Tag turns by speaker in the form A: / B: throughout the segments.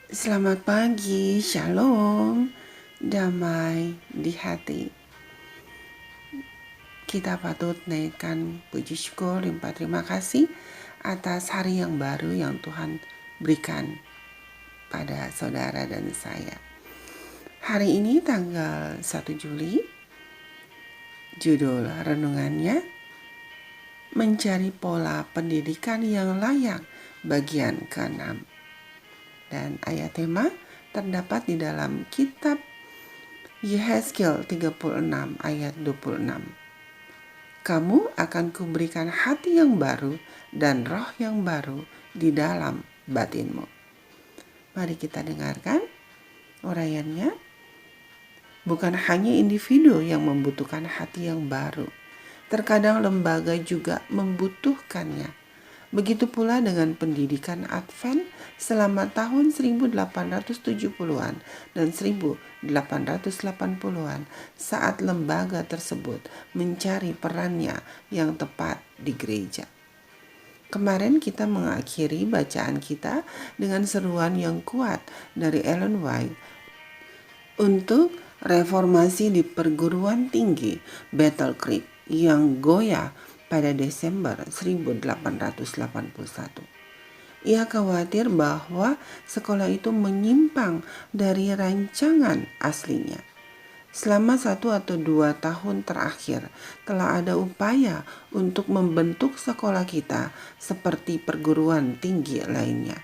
A: Selamat pagi, shalom, damai di hati. Kita patut naikkan puji syukur, limpah terima kasih atas hari yang baru yang Tuhan berikan pada saudara dan saya. Hari ini tanggal 1 Juli, judul renungannya, Mencari Pola Pendidikan yang Layak, bagian ke-6. Dan ayat tema terdapat di dalam kitab Yehezkiel 36 ayat 26. Kamu akan kuberikan hati yang baru dan roh yang baru di dalam batinmu. Mari kita dengarkan uraiannya. Bukan hanya individu yang membutuhkan hati yang baru. Terkadang lembaga juga membutuhkannya. Begitu pula dengan pendidikan Advent selama tahun 1870-an dan 1880-an saat lembaga tersebut mencari perannya yang tepat di gereja. Kemarin kita mengakhiri bacaan kita dengan seruan yang kuat dari Ellen White untuk reformasi di perguruan tinggi Battle Creek yang goyah pada Desember 1881. Ia khawatir bahwa sekolah itu menyimpang dari rancangan aslinya. Selama 1 atau 2 tahun terakhir telah ada upaya untuk membentuk sekolah kita seperti perguruan tinggi lainnya.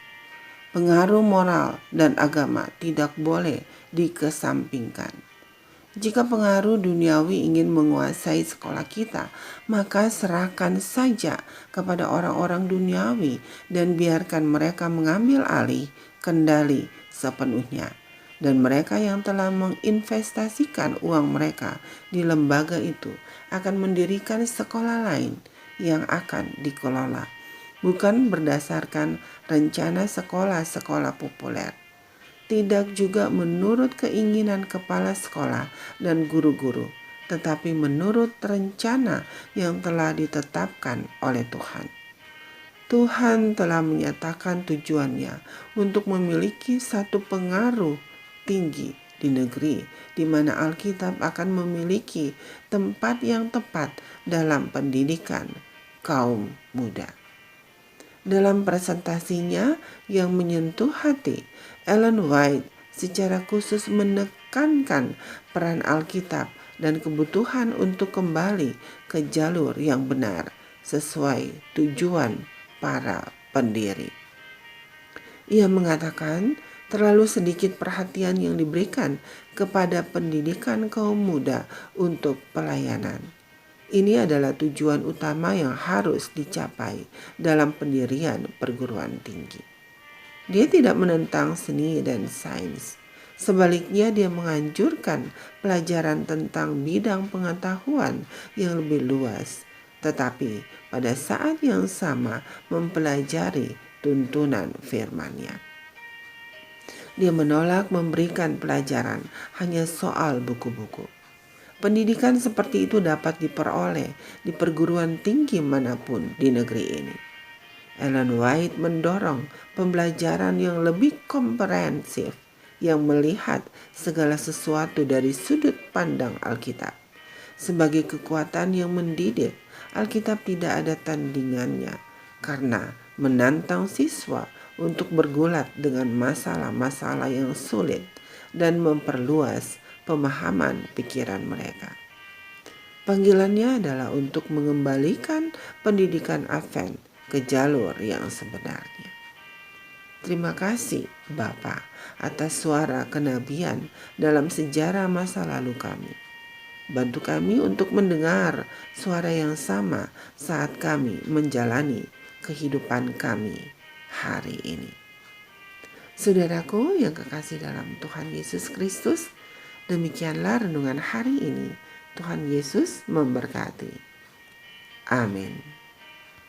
A: Pengaruh moral dan agama tidak boleh dikesampingkan. Jika pengaruh duniawi ingin menguasai sekolah kita, maka serahkan saja kepada orang-orang duniawi dan biarkan mereka mengambil alih kendali sepenuhnya. Dan mereka yang telah menginvestasikan uang mereka di lembaga itu akan mendirikan sekolah lain yang akan dikelola, bukan berdasarkan rencana sekolah-sekolah populer. Tidak juga menurut keinginan kepala sekolah dan guru-guru, tetapi menurut rencana yang telah ditetapkan oleh Tuhan. Tuhan telah menyatakan tujuannya untuk memiliki satu pengaruh tinggi di negeri di mana Alkitab akan memiliki tempat yang tepat dalam pendidikan kaum muda. Dalam presentasinya yang menyentuh hati, Ellen White secara khusus menekankan peran Alkitab dan kebutuhan untuk kembali ke jalur yang benar sesuai tujuan para pendiri. Ia mengatakan terlalu sedikit perhatian yang diberikan kepada pendidikan kaum muda untuk pelayanan. Ini adalah tujuan utama yang harus dicapai dalam pendirian perguruan tinggi. Dia tidak menentang seni dan sains. Sebaliknya, dia menganjurkan pelajaran tentang bidang pengetahuan yang lebih luas, tetapi pada saat yang sama mempelajari tuntunan firman-Nya. Dia menolak memberikan pelajaran hanya soal buku-buku. Pendidikan seperti itu dapat diperoleh di perguruan tinggi manapun di negeri ini. Ellen White mendorong pembelajaran yang lebih komprehensif yang melihat segala sesuatu dari sudut pandang Alkitab. Sebagai kekuatan yang mendidik, Alkitab tidak ada tandingannya karena menantang siswa untuk bergulat dengan masalah-masalah yang sulit dan memperluas pemahaman pikiran mereka. Panggilannya adalah untuk mengembalikan pendidikan Advent ke jalur yang sebenarnya. Terima kasih Bapa atas suara kenabian dalam sejarah masa lalu kami. Bantu kami untuk mendengar suara yang sama saat kami menjalani kehidupan kami hari ini. Saudaraku yang kekasih dalam Tuhan Yesus Kristus, demikianlah renungan hari ini. Tuhan Yesus memberkati. Amin.